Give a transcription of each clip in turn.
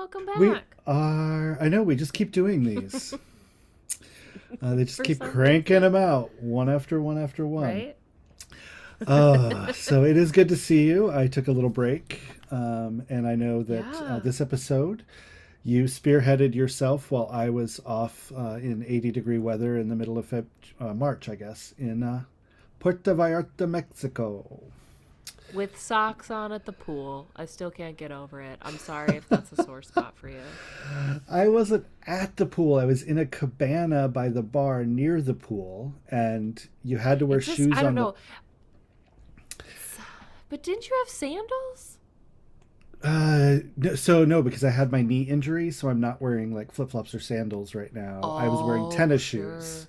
welcome We back. are. I know. We just keep doing these. They just For keep some cranking reason, them out, one after one after one. right? So it is good to see you. I took a little break, and I know that Yeah. this episode you spearheaded yourself while I was off in 80-degree weather in the middle of March, I guess, in Puerto Vallarta, Mexico. With socks on at the pool. I still can't get over it. I'm sorry if that's a sore spot for you. I wasn't at the pool. I was in a cabana by the bar near the pool, and you had to wear It just, shoes I don't on the. know. But didn't you have sandals? So no, because I had my knee injury, so I'm not wearing like flip flops or sandals right now. I was wearing Oh, tennis shoes. sure.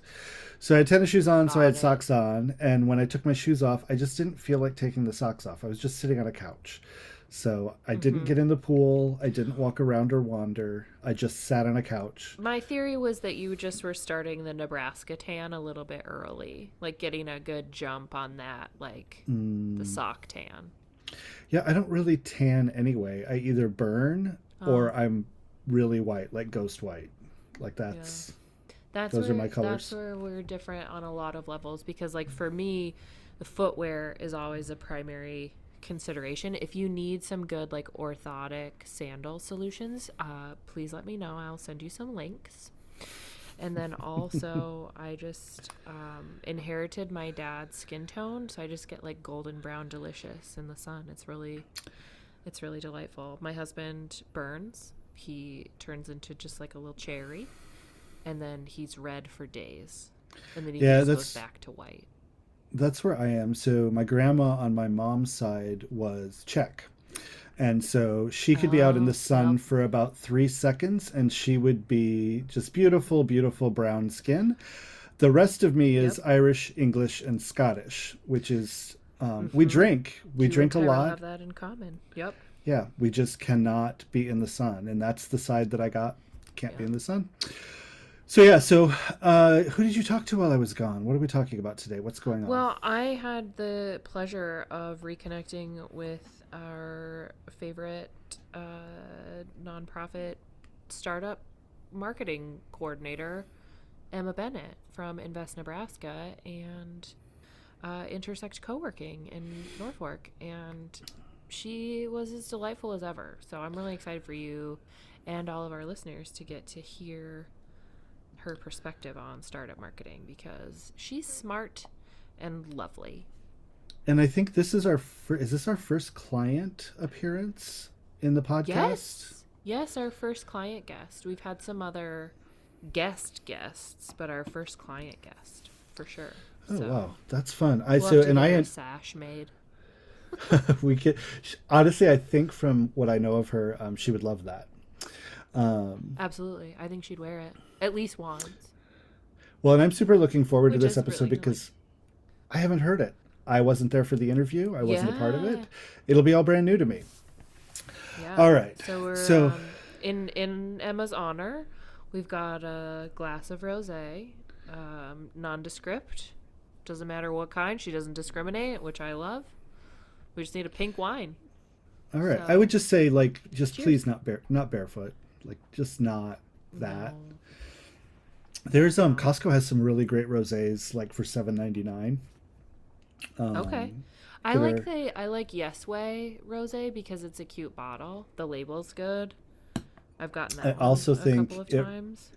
So I had tennis shoes on, so I Got had it. socks on, and when I took my shoes off, I just didn't feel like taking the socks off. I was just sitting on a couch. So I didn't Mm-hmm. get in the pool. I didn't walk around or wander. I just sat on a couch. My theory was that you just were starting the Nebraska tan a little bit early, like getting a good jump on that, like the Mm. sock tan. Yeah, I don't really tan anyway. I either burn Oh, or I'm really white, like ghost white. Like yeah. those are my That's colors. where we're different on a lot of levels because like for me, the footwear is always a primary consideration. If you need some good like orthotic sandal solutions, please let me know. I'll send you some links. And then also, I just inherited my dad's skin tone, so I just get like golden brown delicious in the sun. It's really delightful. My husband burns. He turns into just like a little cherry, and then he's red for days, and then he Yeah, just goes that's back to white. that's where I am. So my grandma on my mom's side was Czech. And so she could be out in the Oh, sun yep. for about 3 seconds and she would be just beautiful, beautiful brown skin. The rest of me is Yep. Irish, English, and Scottish, which is we Mm-hmm. drink. We Drew and drink a Tyrell lot. have that in common. Yep. Yeah, we just cannot be in the sun. And that's the side that I got. Can't be Yeah. in the sun. So, yeah, so who did you talk to while I was gone? What are we talking about today? What's going on? Well, I had the pleasure of reconnecting with our favorite nonprofit startup marketing coordinator, Emma Bennet from Invest Nebraska and Intersect Co-working in Norfolk. And she was as delightful as ever. So I'm really excited for you and all of our listeners to get to hear her perspective on startup marketing because she's smart and lovely. And I think this is is this our first client appearance in the podcast? Yes. Yes, our first client guest. We've had some other guests, but our first client guest for sure. Oh So wow, that's fun. I we'll have so to and get her a I sash made. we could honestly, I think from what I know of her, she would love that. Um, Absolutely. I think she'd wear it at least once, well, and I'm super looking forward to which this is episode really annoying. because I haven't heard it. I wasn't there for the interview. I wasn't a part of Yeah. it. It'll be all brand new to me. Yeah. All right. So we're So in Emma's honor, we've got a glass of rosé, nondescript. Doesn't matter what kind. She doesn't discriminate, which I love. We just need a pink wine. all right. I So would just say like just please cheers. not barefoot. Like just not that. No, There's no. Costco has some really great rosés like for 7.99. Okay. Um that are I like Yes Way rosé because it's a cute bottle. The label's good. I've gotten I that one also a couple think of times.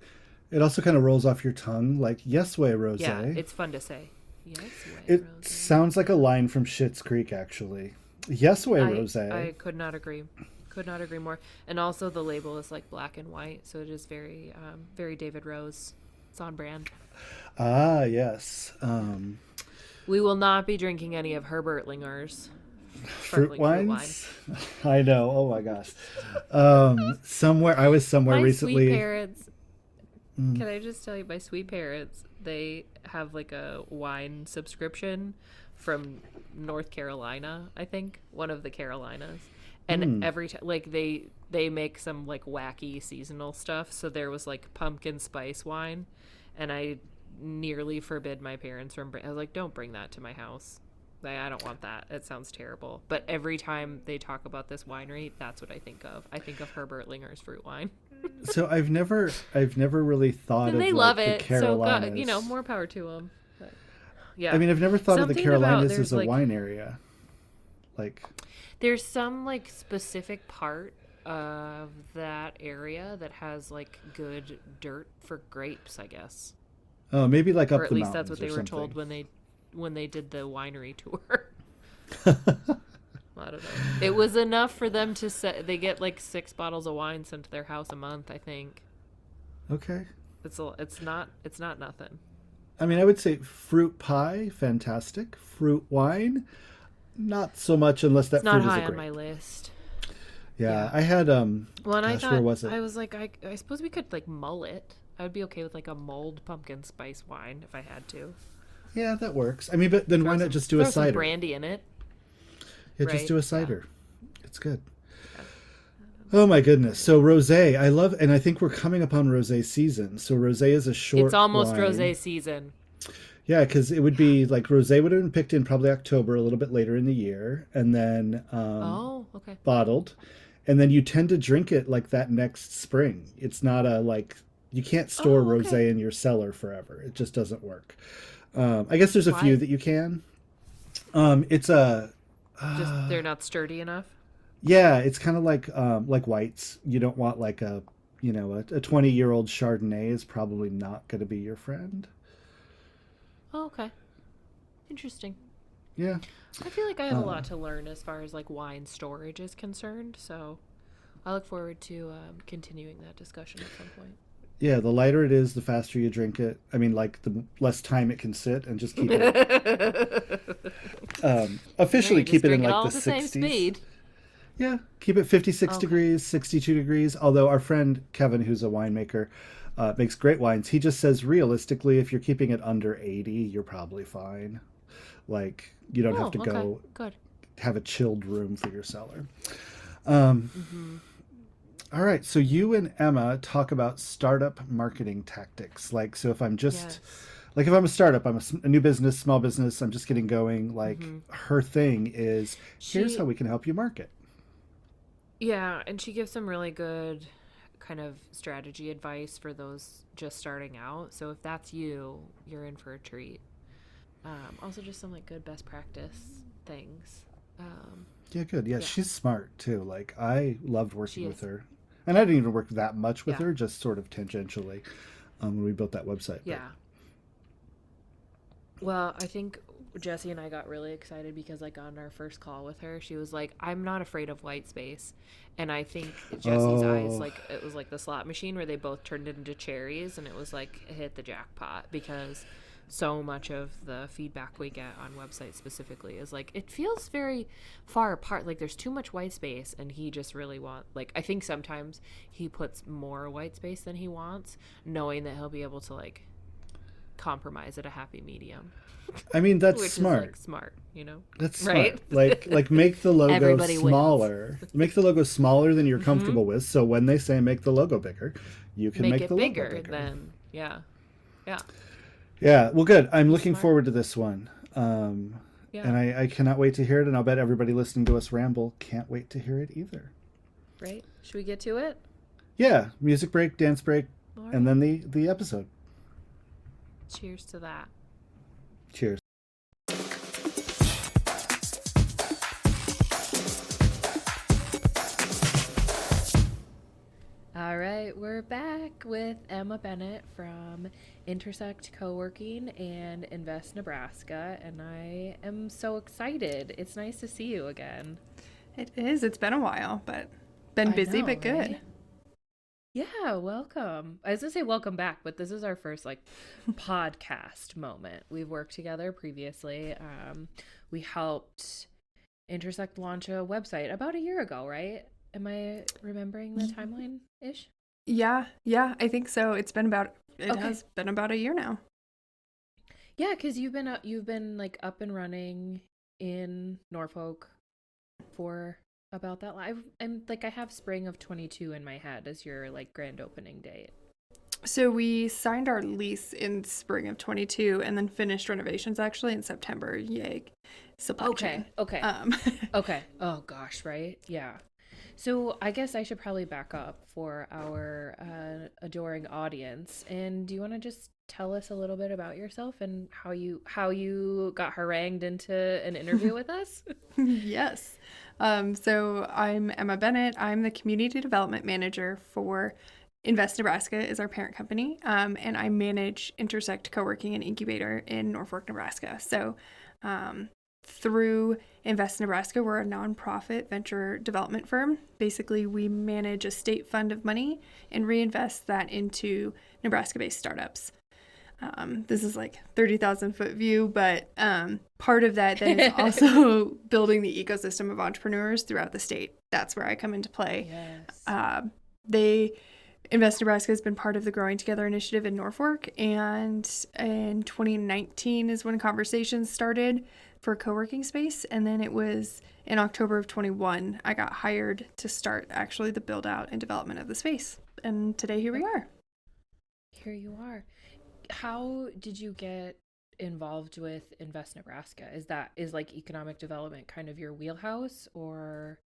it also kind of rolls off your tongue like Yes Way Yeah, Rosé. it's fun to say. Yes Way It rosé. sounds like a line from Schitt's Creek, actually. Yes Way I Rosé. could not agree. Could not agree more. And also the label is like black and white, so it is very David Rose. It's on brand. Ah, yes. We will not be drinking any of Herbert Linger's Fruit sparkling fruit wine. wines. I know. Oh my gosh. Somewhere I was somewhere My sweet recently. parents, Mm, can I just tell you, my sweet parents, they have like a wine subscription from North Carolina, I think, one of the Carolinas. And mm. every time, like they make some like wacky seasonal stuff. So there was like pumpkin spice wine, and I nearly forbid my parents from. I was like, don't bring that to my house. Like, I don't want that. It sounds terrible. But every time they talk about this winery, that's what I think of. I think of Herbert Linger's fruit wine. So I've never really thought And of they like love the it. So, Carolinas. you know, more power to them. But, I yeah. mean, I've never thought of the Something about Carolinas as there's a like wine area. Like, there's some like specific part of that area that has like good dirt for grapes, I guess. oh, maybe like Or up at the least that's mountains what or they were told something. when they did the winery tour. I don't know. It was enough for them to say they get like 6 bottles of wine sent to their house a month, I think. Okay. It's not nothing. I mean, I would say fruit pie, fantastic. Fruit wine, not so much unless It's that not fruit is a high on my grape. list. Yeah, Yeah. I had Well, and I gosh, where thought was it? I was like I suppose we could like mull it. I would be okay with like a mulled pumpkin spice wine if I had to. Yeah, that works. I mean, but then why not just do a Throw some cider? brandy in it, Yeah, just right? do a Yeah. cider. It's good. Yeah. Oh my goodness. Totally. So rosé, I love, and I think we're coming upon rosé season. So rosé is a It's short almost wine. rosé season. Yeah, because it would be like rosé would have been picked in probably October, a little bit later in the year, and then Oh, okay. bottled, and then you tend to drink it like that next spring. It's not a like you can't store Oh, okay. rosé in your cellar forever. It just doesn't work. I guess there's a few Why? that you can. It's a Just they're not sturdy enough. yeah, it's kind of like whites. You don't want like a 20-year-old Chardonnay is probably not going to be your friend. Oh, okay. Interesting. Yeah. I feel like I have a Uh, lot to learn as far as like wine storage is concerned, so I look forward to continuing that discussion at some point. yeah, the lighter it is, the faster you drink it. I mean, like the less time it can sit, and just keep it Yeah, officially you just keep it in drink it like all the at the same 60s. speed. Yeah, keep it 56 Okay. degrees, 62 degrees. Although our friend Kevin, who's a winemaker, makes great wines. He just says realistically, if you're keeping it under 80, you're probably fine. Like you don't have Oh, to okay. go Good. have a chilled room for your cellar. Um, Mm-hmm. all right, so you and Emma talk about startup marketing tactics. Like, so if I'm just Yes. like if I'm a startup, I'm a new business, small business, I'm just getting going. Like Mm-hmm. her thing is, here's how She, we can help you market. yeah, and she gives some really good kind of strategy advice for those just starting out. So if that's you, you're in for a treat. Also, just some like good best practice things. Um, Yeah, good. Yeah, yeah, she's smart too. Like I loved she working with is. her, and I didn't even work that much with Yeah, her, just sort of tangentially when we built that website. But yeah. Well, I think Jesse and I got really excited because, like, on our first call with her, she was like, "I'm not afraid of white space," and I think Jesse's eyes, oh, like, it was like the slot machine where they both turned into cherries, and it was like it hit the jackpot because so much of the feedback we get on websites specifically is like it feels very far apart, like there's too much white space, and he just really like I think sometimes he puts more white space than he wants, knowing that he'll be able to like compromise at a happy medium, I mean that's which is like smart. smart, you know? That's Right? smart. Like make the logo Everybody wins. smaller. Make the logo smaller than you're Hmm. comfortable with. So when they say make the logo bigger, you can Make make it the logo bigger bigger. then. Yeah. Yeah. Yeah, well, good. I'm She's looking smart. forward to this one. Yeah. And I cannot wait to hear it. And I'll bet everybody listening to us ramble can't wait to hear it either. Right? Should we get to it? Yeah, music break, dance break, All and right. then the episode. Cheers to that. Cheers. All right, we're back with Emma Bennet from Intersect Co-working and Invest Nebraska, and I am so excited. It's nice to see you again. It is. It's been a while, but been I busy, know, but good. right? Yeah, welcome. I was gonna say welcome back, but this is our first like podcast moment. We've worked together previously. We helped Intersect launch a website about a year ago, right? Am I remembering the timeline ish? Yeah, I think so. It Okay. has been about a year now. Yeah, because you've been like up and running in Norfolk for about that. I'm like I have spring of 22 in my head as your like grand opening date. So we signed our lease in spring of 22 and then finished renovations actually in September. Yay. Supply chain. Okay. Okay. Oh gosh, right? Yeah. So I guess I should probably back up for our adoring audience. And do you want to just tell us a little bit about yourself and how you got harangued into an interview with us? Yes. So I'm Emma Bennet. I'm the community development manager for Invest Nebraska is our parent company. And I manage Intersect Co-working and Incubator in Norfolk, Nebraska. So through Invest Nebraska, we're a nonprofit venture development firm. Basically, we manage a state fund of money and reinvest that into Nebraska-based startups. This is like 30,000 foot view, but part of that then is also building the ecosystem of entrepreneurs throughout the state. That's where I come into play. Yes. Invest Nebraska has been part of the Growing Together initiative in Norfolk, and in 2019 is when conversations started for a co-working space, and then it was in October of 21 I got hired to start actually the build out and development of the space, and today here we are. Here you are. How did you get involved with Invest Nebraska? Is like economic development kind of your wheelhouse, or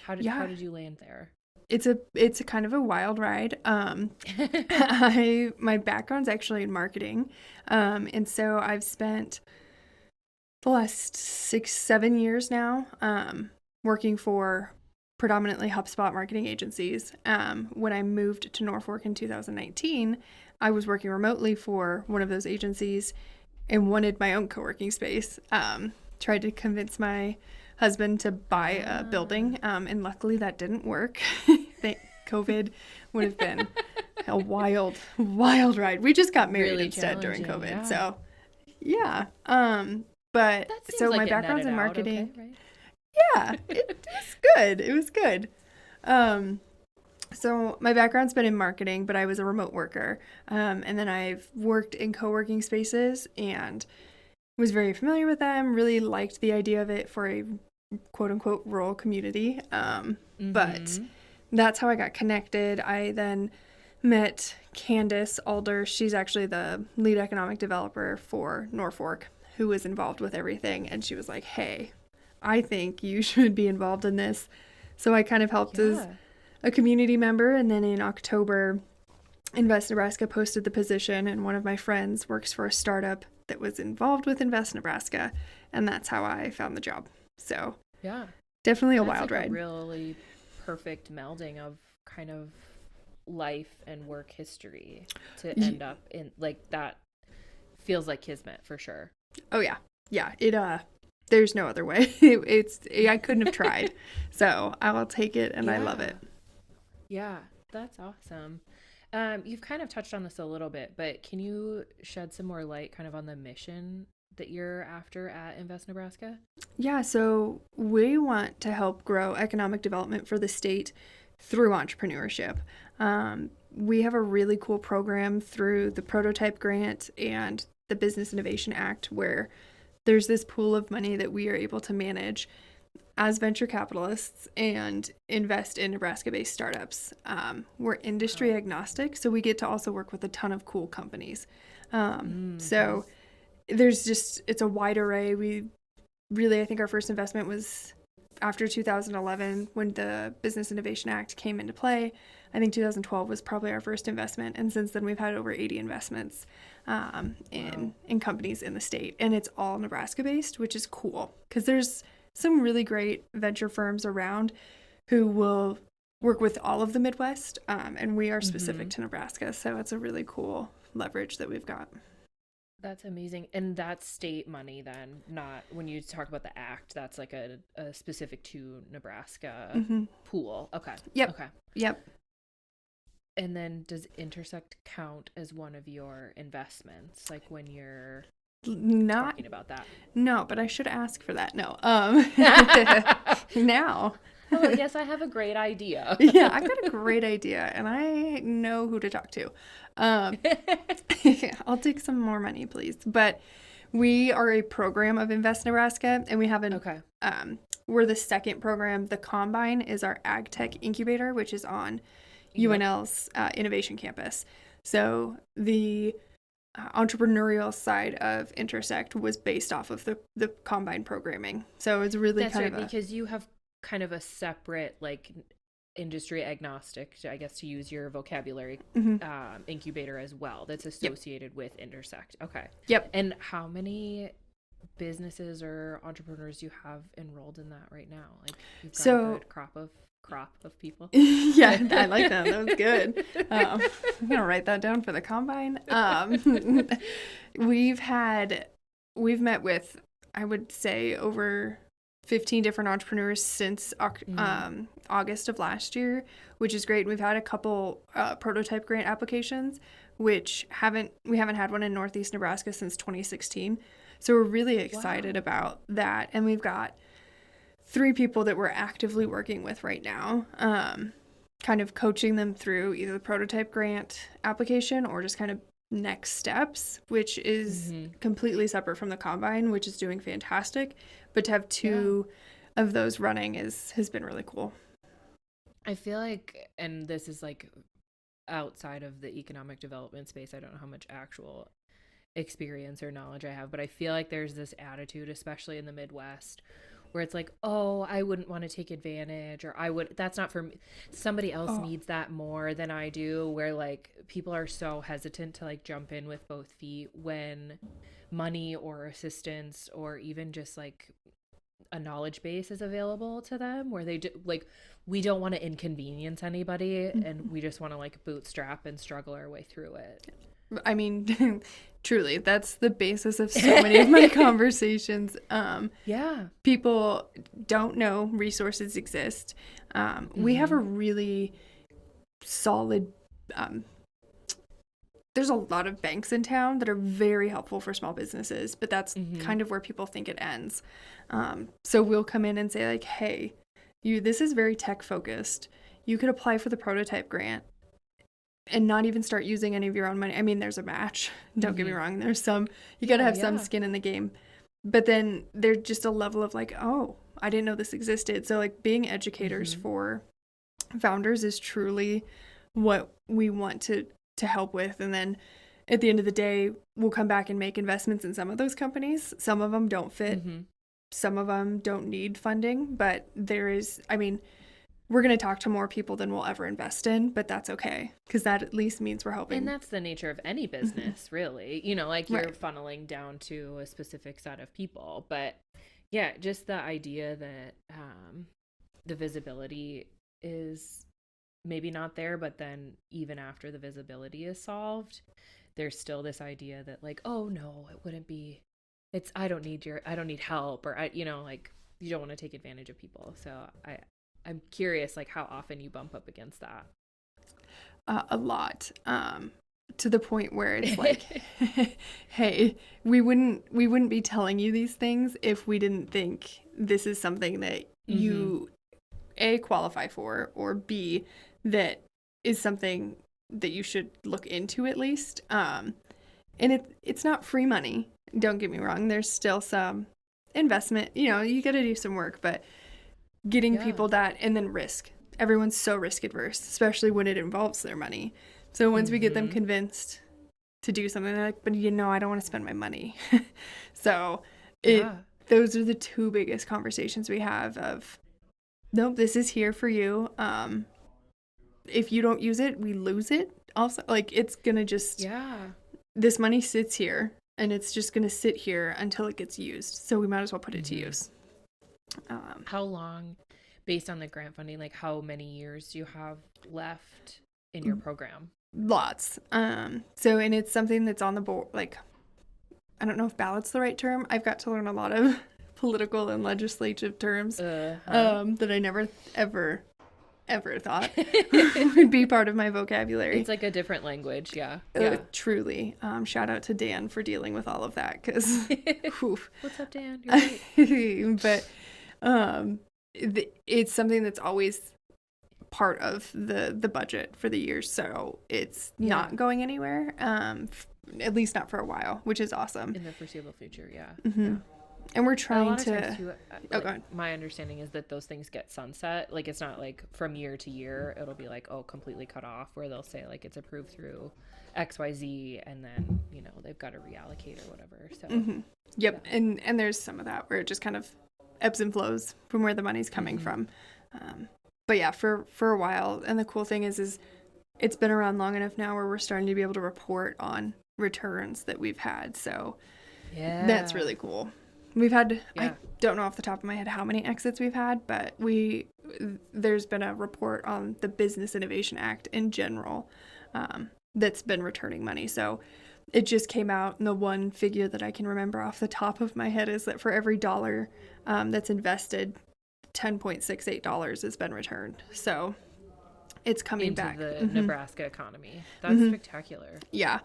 how did you land there? It's a kind of a wild ride. My background's actually in marketing, and so I've spent the last 6-7 years now working for predominantly HubSpot marketing agencies. When I moved to Norfolk in 2019, I was working remotely for one of those agencies and wanted my own co-working space. Tried to convince my husband to buy a building, and luckily that didn't work. COVID would have been a wild ride. We just got married Really instead during COVID. yeah. So yeah. But That seems so like my it background's netted in out marketing. okay, right? Yeah, it was good. It was good. So my background's been in marketing, but I was a remote worker. And then I've worked in co-working spaces and was very familiar with them, really liked the idea of it for a quote unquote rural community. But that's how I got connected. I then met Candace Alder. She's actually the lead economic developer for Norfolk, who was involved with everything. And she was like, hey, I think you should be involved in this. So I kind of helped as a community member. And then in October, Invest Nebraska posted the position, and one of my friends works for a startup that was involved with Invest Nebraska. And that's how I found the job. So Yeah. definitely a That's wild like ride. A really perfect melding of kind of life and work history to end up in like that. Feels like kismet for sure. Oh yeah. Yeah. There's no other way. I couldn't have tried. So I will take it, and I love it. Yeah, that's awesome. You've kind of touched on this a little bit, but can you shed some more light kind of on the mission that you're after at Invest Nebraska? Yeah, so we want to help grow economic development for the state through entrepreneurship. We have a really cool program through the Prototype Grant and the Business Innovation Act where there's this pool of money that we are able to manage as venture capitalists and invest in Nebraska-based startups. We're industry agnostic, so we get to also work with a ton of cool companies. So it's a wide array. I think our first investment was after 2011 when the Business Innovation Act came into play. I think 2012 was probably our first investment, and since then we've had over 80 investments in companies in the state, and it's all Nebraska-based, which is cool because there's some really great venture firms around who will work with all of the Midwest, and we are specific to Nebraska, so it's a really cool leverage that we've got. That's amazing. And that's state money then, not when you talk about the act, that's like a specific to Nebraska pool. Okay. Yep. Okay. Yep. And then does Intersect count as one of your investments? Like when you're talking about that? No, but I should ask for that. No. Now. Oh, yes, I have a great idea. Yeah, I've got a great idea, and I know who to talk to. I'll take some more money, please. But we are a program of Invest Nebraska, and we have we're the second program. The Combine is our ag tech incubator, which is on UNL's innovation campus. So the entrepreneurial side of Intersect was based off of the combine programming. So it's really That's kind right, of because you have kind of a separate, like, industry agnostic, I guess, to use your vocabulary, incubator as well that's associated with Intersect. Okay. Yep. And how many businesses or entrepreneurs do you have enrolled in that right now? Like, you've got a good crop of people. Yeah, I like that. That was good. I'm gonna write that down for the combine. We've met with, I would say, over 15 different entrepreneurs since August of last year, which is great. We've had a couple prototype grant applications, which we haven't had one in Northeast Nebraska since 2016. So we're really excited about that. And we've got 3 people that we're actively working with right now, kind of coaching them through either the prototype grant application or just kind of next steps, which is completely separate from the combine, which is doing fantastic. But to have 2 of those running has been really cool. I feel like, and this is like outside of the economic development space, I don't know how much actual experience or knowledge I have, but I feel like there's this attitude, especially in the Midwest, where it's like, oh, I wouldn't want to take advantage, or that's not for me. Somebody else needs that more than I do, where like people are so hesitant to like jump in with both feet when money or assistance or even just like a knowledge base is available to them, where they do, like, we don't want to inconvenience anybody and we just want to like bootstrap and struggle our way through it. I mean, truly, that's the basis of so many of my conversations. People don't know resources exist. We have a really solid, there's a lot of banks in town that are very helpful for small businesses, but that's kind of where people think it ends. So we'll come in and say like, hey, this is very tech focused. You could apply for the prototype grant and not even start using any of your own money. I mean, there's a match. Don't get me wrong. There's you got to have some skin in the game. But then there's just a level of like, oh, I didn't know this existed. So like being educators for founders is truly what we want to help with. And then at the end of the day, we'll come back and make investments in some of those companies. Some of them don't fit. Some of them don't need funding. But we're going to talk to more people than we'll ever invest in, but that's okay, because that at least means we're helping. And that's the nature of any business, really. You know, like you're funneling down to a specific set of people. But yeah, just the idea that the visibility is maybe not there, but then even after the visibility is solved, there's still this idea that like, oh no, it wouldn't be, I don't need help, or you don't want to take advantage of people. So I'm curious, like, how often you bump up against that. A lot, to the point where it's like, hey, we wouldn't be telling you these things if we didn't think this is something that you A, qualify for, or B, that is something that you should look into at least. And it's not free money. Don't get me wrong. There's still some investment. You know, you got to do some work, but getting people that, and then risk. Everyone's so risk adverse, especially when it involves their money. So once we get them convinced to do something, they're like, but I don't want to spend my money. So those are the 2 biggest conversations we have of, nope, this is here for you. If you don't use it, we lose it. Also, like, it's going to just, this money sits here and it's just going to sit here until it gets used. So we might as well put it to use. How long, based on the grant funding, like how many years do you have left in your program? Lots. And it's something that's on the board. Like, I don't know if ballot's the right term. I've got to learn a lot of political and legislative terms that I never ever thought would be part of my vocabulary. It's like a different language. Yeah. Truly. Shout out to Dan for dealing with all of that, because what's up, Dan? You're right. But it's something that's always part of the budget for the year, so it's not going anywhere, at least not for a while, which is awesome. In the foreseeable future. And we're A trying lot of to. times too, Oh, go ahead. my understanding is that those things get sunset. Like it's not like from year to year, it'll be like, oh, completely cut off, where they'll say like it's approved through XYZ, and then, you know, they've got to reallocate or whatever. So Yep. Yeah. And there's some of that where it just kind of ebbs and flows from where the money's coming from. But yeah, for a while. And the cool thing is it's been around long enough now where we're starting to be able to report on returns that we've had. So yeah, that's really cool. We've had, Yeah. I don't know off the top of my head how many exits we've had, but there's been a report on the Business Innovation Act in general that's been returning money. So it just came out, and the one figure that I can remember off the top of my head is that for every dollar that's invested, $10.68 has been returned. So it's coming into back. the Nebraska economy. That's spectacular. Yeah.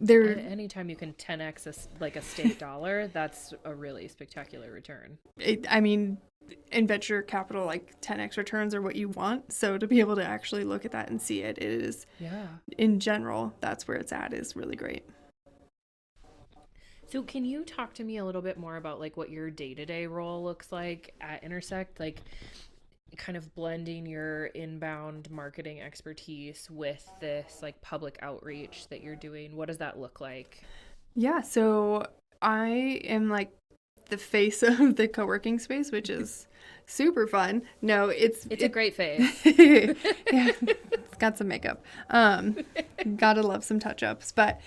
Anytime you can 10x a state dollar, that's a really spectacular return. In venture capital, like 10x returns are what you want. So to be able to actually look at that and see it is, in general, that's where it's at, is really great. So can you talk to me a little bit more about like what your day-to-day role looks like at Intersect? Like kind of blending your inbound marketing expertise with this like public outreach that you're doing. What does that look like? Yeah, so I am like the face of the co-working space, which is super fun. No, it's a great face. Yeah, it's got some makeup. Gotta love some touch-ups, but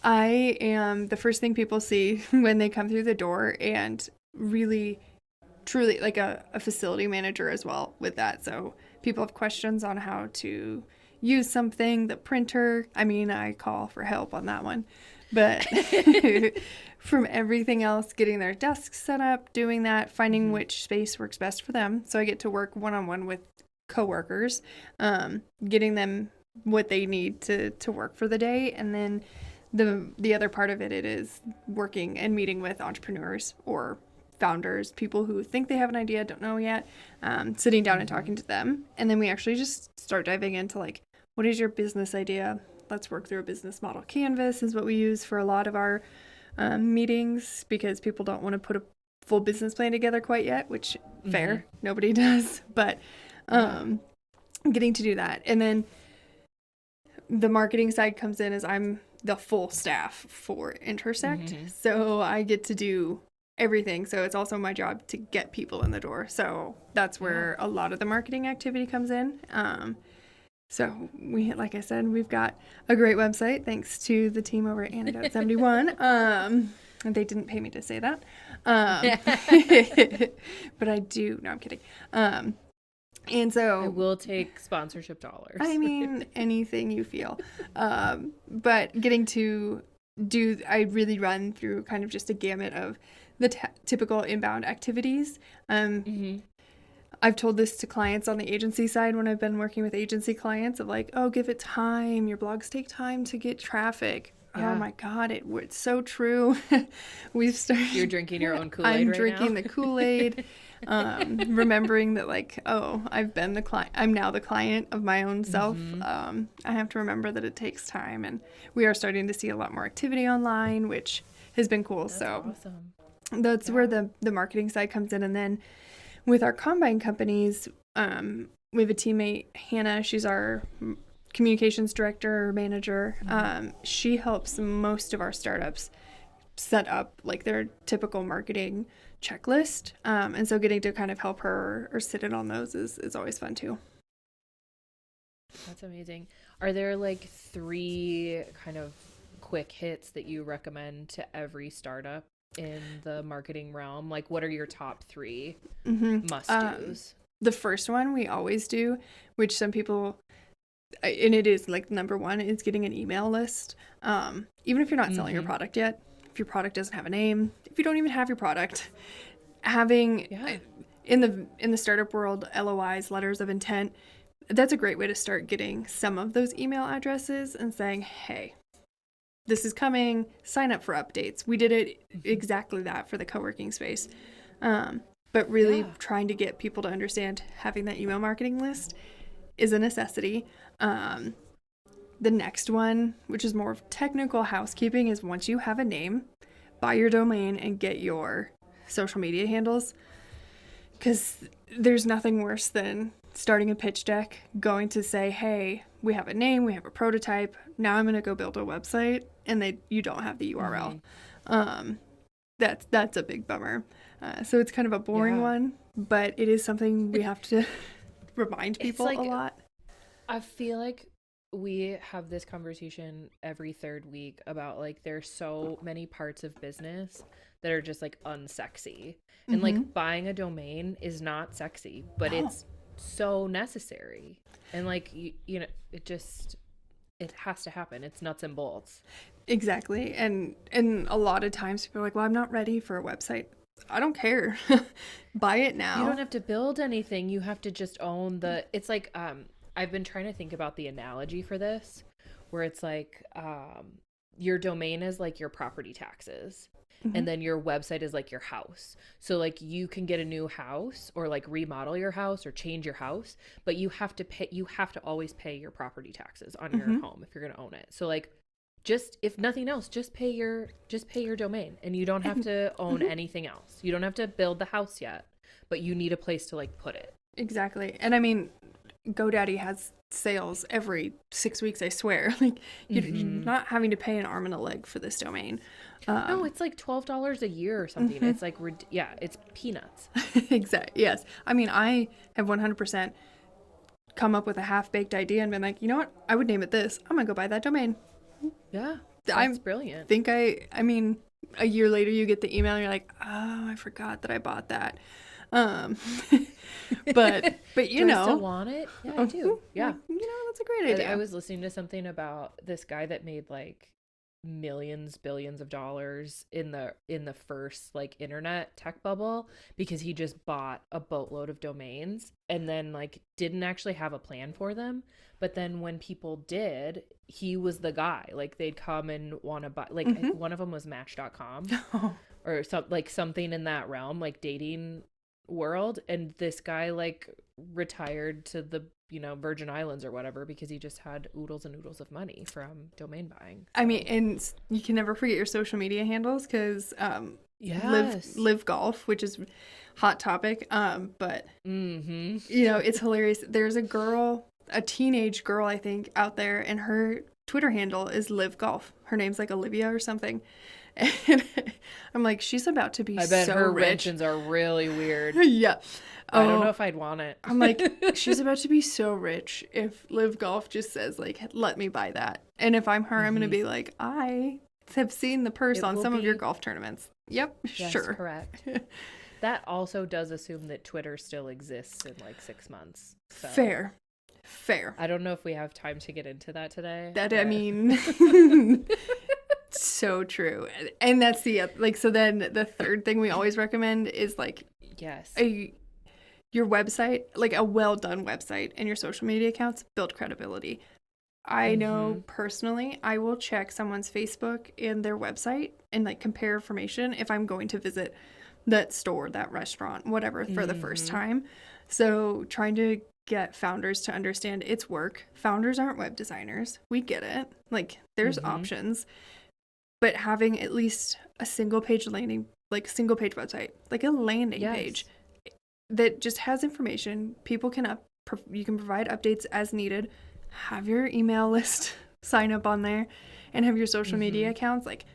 I am the first thing people see when they come through the door, and really truly like a facility manager as well with that. So people have questions on how to use something, the printer. I call for help on that one. But from everything else, getting their desks set up, doing that, finding which space works best for them. So I get to work one-on-one with coworkers, getting them what they need to work for the day. And then the other part of it is working and meeting with entrepreneurs or founders, people who think they have an idea, don't know yet, sitting down and talking to them. And then we actually just start diving into like, what is your business idea? Let's work through a business model canvas is what we use for a lot of our meetings, because people don't want to put a full business plan together quite yet, which fair, nobody does, but getting to do that. And then the marketing side comes in as I'm the full staff for Intersect. So I get to do everything. So it's also my job to get people in the door. So that's where a lot of the marketing activity comes in. So like I said, we've got a great website thanks to the team over at Antidote 71. And they didn't pay me to say that. But I do. No, I'm kidding. And so I will take sponsorship dollars. Anything you feel. But getting to I really run through kind of just a gamut of the typical inbound activities. I've told this to clients on the agency side when I've been working with agency clients of like, oh, give it time. Your blogs take time to get traffic. Yeah. Oh my God, it's so true. We've started. You're drinking your own Kool-Aid I'm drinking the Kool-Aid. Remembering that like, oh, I've been the client. I'm now the client of my own self. I have to remember that it takes time, and we are starting to see a lot more activity online, which has been cool. That's awesome. That's where the marketing side comes in. And then with our combine companies, we have a teammate, Hannah. She's our communications director or manager. She helps most of our startups set up like their typical marketing checklist. And so getting to kind of help her or sit in on those is always fun too. That's amazing. Are there like 3 kind of quick hits that you recommend to every startup in the marketing realm? Like, what are your top 3 must-dos? The first one we always do, which some people, and it is like number 1, is getting an email list. Even if you're not selling your product yet, if your product doesn't have a name, if you don't even have your product, having in the startup world, LOIs, letters of intent, that's a great way to start getting some of those email addresses and saying, hey, this is coming, sign up for updates. We did it exactly that for the co-working space. But really trying to get people to understand having that email marketing list is a necessity. The next one, which is more of technical housekeeping, is once you have a name, buy your domain and get your social media handles, because there's nothing worse than starting a pitch deck, going to say, hey, we have a name, we have a prototype, now I'm going to go build a website, and you don't have the URL. That's a big bummer. So it's kind of a boring one, but it is something we have to remind people a lot. I feel like we have this conversation every third week about like there's so many parts of business that are just like unsexy. And like buying a domain is not sexy, but it's so necessary. And like you know, it has to happen. It's nuts and bolts. Exactly. And a lot of times people are like, well, I'm not ready for a website. I don't care. Buy it now. You don't have to build anything. You have to just own it's like, I've been trying to think about the analogy for this, where it's like, your domain is like your property taxes. And then your website is like your house. So like you can get a new house or like remodel your house or change your house, but you have to always pay your property taxes on your home if you're going to own it. So like, just if nothing else, just pay your domain, and you don't have to own anything else. You don't have to build the house yet, but you need a place to like put it. Exactly. And I mean, GoDaddy has sales every 6 weeks, I swear. Like you're not having to pay an arm and a leg for this domain. No, it's like $12 a year or something. It's like, it's peanuts. Exactly. Yes. I mean, I have 100% come up with a half-baked idea and been like, you know what? I would name it this. I'm going to go buy that domain. Yeah. That's brilliant. I mean, a year later you get the email and you're like, oh, I forgot that I bought that. But you do know. I still want it? Yeah, I do. Yeah. You know, that's a great idea. I was listening to something about this guy that made like billions of dollars in the first like internet tech bubble because he just bought a boatload of domains and then like didn't actually have a plan for them. But then when people did, he was the guy. Like they'd come and want to buy, like one of them was Match.com or something in that realm, like dating world. And this guy like retired to the Virgin Islands or whatever because he just had oodles and oodles of money from domain buying. I mean, and you can never forget your social media handles because yes. live golf, which is hot topic. But it's hilarious. There's a teenage girl, I think, out there, and her Twitter handle is live golf. Her name's like Olivia or something. And I'm like, she's about to be so rich. I bet her mentions are really weird. Yeah. I don't know if I'd want it. I'm like, she's about to be so rich if Live Golf just says, like, let me buy that. And if I'm her, I'm going to be like, I have seen the purse on some of your golf tournaments. Yep, yes, sure. Correct. That also does assume that Twitter still exists in like 6 months. So. Fair. I don't know if we have time to get into that today. I mean... So true. And that's so then the third thing we always recommend is like yes, your website, like a well done website, and your social media accounts build credibility. I know personally I will check someone's Facebook and their website and like compare information if I'm going to visit that store, that restaurant, whatever, for the first time. So trying to get founders to understand it's work. Founders aren't web designers. We get it. Like there's options. But having at least a single page website, like a landing page that just has information, people can you can provide updates as needed, have your email list sign up on there, and have your social media accounts. Like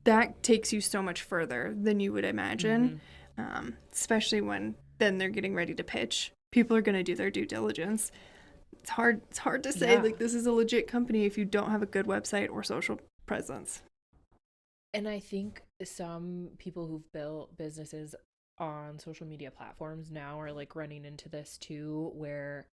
that takes you so much further than you would imagine, especially when then they're getting ready to pitch. People are going to do their due diligence. It's hard to say like this is a legit company if you don't have a good website or social presence. And I think some people who've built businesses on social media platforms now are like running into this too, where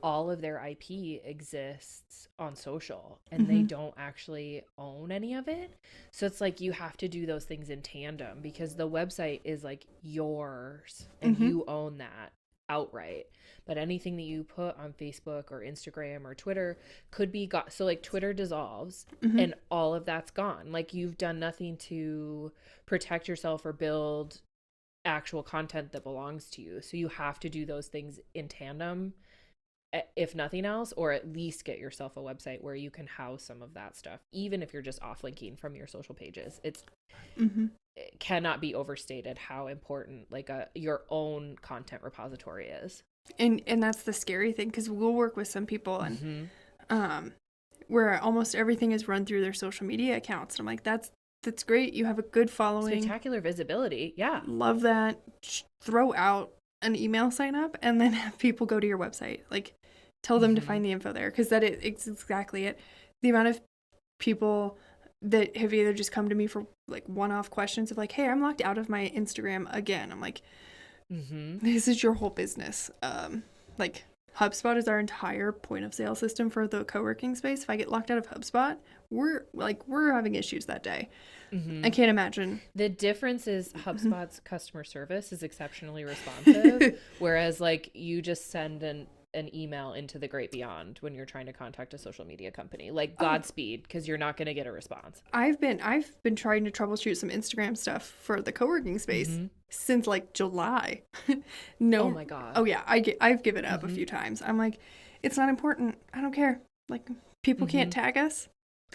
all of their IP exists on social and they don't actually own any of it. So it's like you have to do those things in tandem because the website is like yours and you own that outright. But anything that you put on Facebook or Instagram or Twitter could be so like Twitter dissolves and all of that's gone. Like you've done nothing to protect yourself or build actual content that belongs to you. So you have to do those things in tandem, if nothing else, or at least get yourself a website where you can house some of that stuff, even if you're just off linking from your social pages. It's it cannot be overstated how important like your own content repository is. And that's the scary thing, because we'll work with some people and where almost everything is run through their social media accounts. And I'm like, that's great. You have a good following. Spectacular visibility. Yeah. Love that. Throw out an email sign up and then have people go to your website. Like, tell them to find the info there, because it's exactly it. The amount of people that have either just come to me for like one-off questions of like, hey, I'm locked out of my Instagram again. I'm like, this is your whole business. Like, HubSpot is our entire point of sale system for the co-working space. If I get locked out of HubSpot, we're having issues that day. I can't imagine. The difference is HubSpot's customer service is exceptionally responsive, whereas like you just send an email into the great beyond when you're trying to contact a social media company. Like, Godspeed, because you're not going to get a response. I've been trying to troubleshoot some Instagram stuff for the co-working space since like July. No. Oh my God. Oh yeah, I've given up a few times. I'm like, it's not important. I don't care. Like, people can't tag us.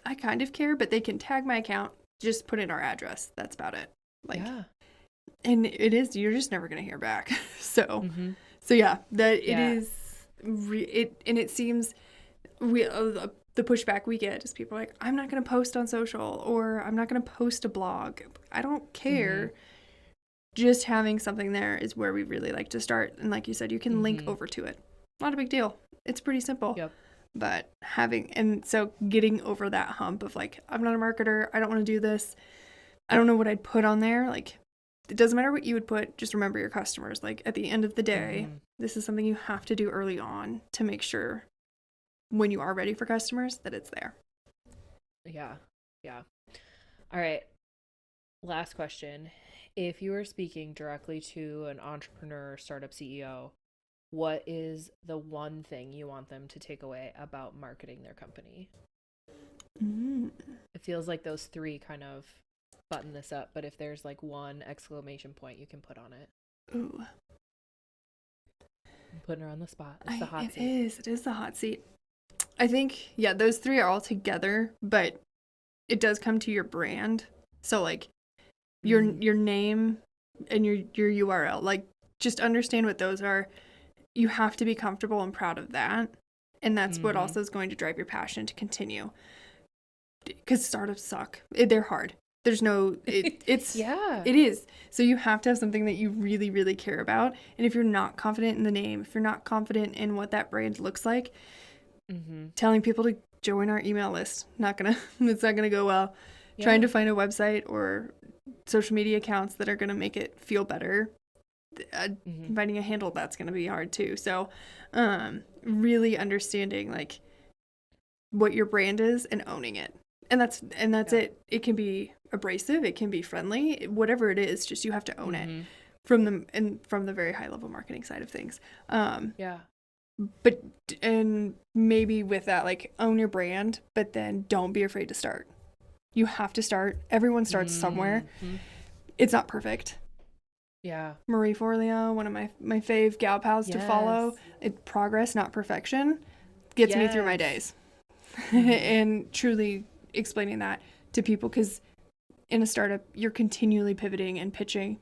I kind of care, but they can tag my account. Just put in our address. That's about it. Like, yeah. And it is, you're just never going to hear back. So yeah, it is, and it seems the pushback we get is people are like, I'm not going to post on social, or I'm not going to post a blog. I don't care. Just having something there is where we really like to start. And like you said, you can link over to it. Not a big deal. It's pretty simple. Yep. But so getting over that hump of like, I'm not a marketer. I don't want to do this. I don't know what I'd put on there. Like, it doesn't matter what you would put. Just remember your customers. Like, at the end of the day, this is something you have to do early on to make sure when you are ready for customers that it's there. Yeah. Yeah. All right. Last question. If you were speaking directly to an entrepreneur or startup CEO, what is the one thing you want them to take away about marketing their company? It feels like those three kind of button this up, but if there's like one exclamation point you can put on it. Ooh. I'm putting her on the spot. It's the hot seat. It is the hot seat. I think, yeah, those three are all together, but it does come to your brand. So like your name and your URL, like, just understand what those are. You have to be comfortable and proud of that. And that's what also is going to drive your passion to continue. Because startups suck. They're hard. There's no, it's, yeah, it is. So you have to have something that you really, really care about. And if you're not confident in the name, if you're not confident in what that brand looks like, telling people to join our email list, it's not gonna go well. Yeah. Trying to find a website or social media accounts that are gonna make it feel better. Finding a handle, that's going to be hard too. So really understanding like what your brand is and owning it, and that's it. It can be abrasive, it can be friendly, whatever it is, just you have to own it from the very high level marketing side of things. But and maybe with that, like, own your brand, but then don't be afraid to start. You have to start. Everyone starts somewhere. It's not perfect. Yeah. Marie Forleo, one of my fave gal pals to follow. Progress, not perfection, gets me through my days. And truly explaining that to people, because in a startup, you're continually pivoting and pitching.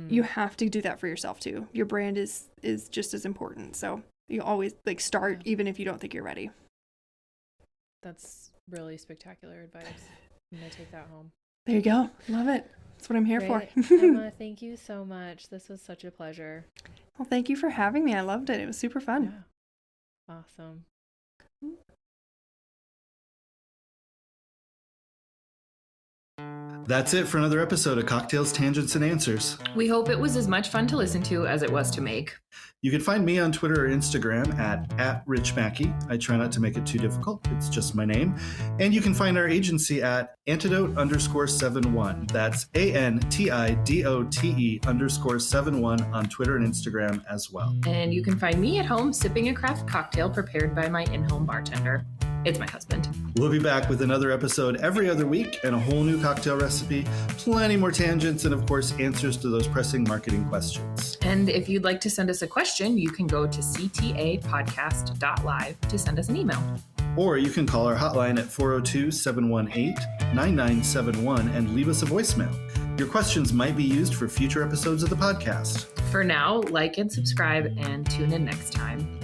You have to do that for yourself too. Your brand is just as important. So you always like start even if you don't think you're ready. That's really spectacular advice. I'm going to take that home. There you go. Love it. That's what I'm here for. Emma, thank you so much. This was such a pleasure. Well, thank you for having me. I loved it. It was super fun. Yeah. Awesome. That's it for another episode of Cocktails, Tangents, and Answers. We hope it was as much fun to listen to as it was to make. You can find me on Twitter or Instagram at Rich Mackey. I try not to make it too difficult. It's just my name. And you can find our agency at Antidote_71. That's ANTIDOTE_71 on Twitter and Instagram as well. And you can find me at home sipping a craft cocktail prepared by my in-home bartender. It's my husband. We'll be back with another episode every other week and a whole new cocktail recipe, plenty more tangents, and of course, answers to those pressing marketing questions. And if you'd like to send us a question, you can go to ctapodcast.live to send us an email. Or you can call our hotline at 402-718-9971 and leave us a voicemail. Your questions might be used for future episodes of the podcast. For now, like and subscribe and tune in next time.